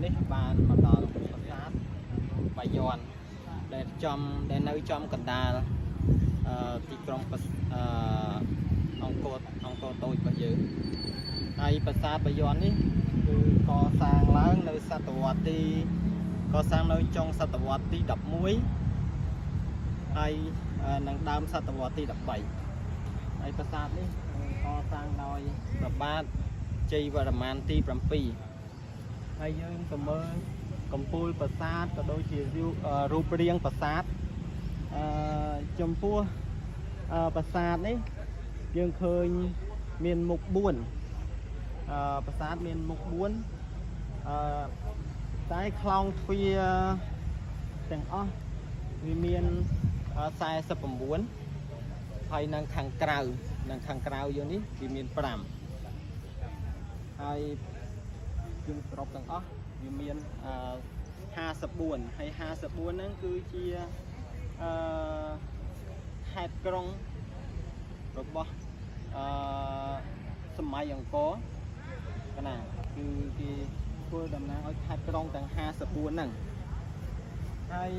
នេះបានមកដល់ប្រាសាទបាយ័នដែលនៅចំកណ្ដាលទីក្រុងអង្គរតូចរបស់យើងហើយប្រាសាទបាយ័ននេះគឺកសាងឡើងនៅសតវត្សទីកសាងនៅចុងសតវត្សទី11ហើយនឹងដើមសតវត្សទី13ហើយប្រាសាទនេះកសាងដោយព្រះបាទជ័យវរ្ម័នទី7ហើយយើងទៅមើលកំពូលប្រាសាទក៏ដូចជារូបរាងប្រាសាទចំពោះប្រាសាទនេះយើងឃើញមានមុខ4ប្រាសាទមានមុខ4តែខ្លោងទ្វារទាំងអស់វាមាន49ហើយនៅខាងក្រៅយើងនេះវាមាន5ហើយយើងសរុបទាំងអស់វាមាន54ហើយ54ហ្នឹងគឺជាខេត្តក្រុងរបស់សម័យអង្គរកណាគឺគេធ្វើតំណាងឲ្យខេត្តក្រុងទាំង54ហ្នឹងហើយ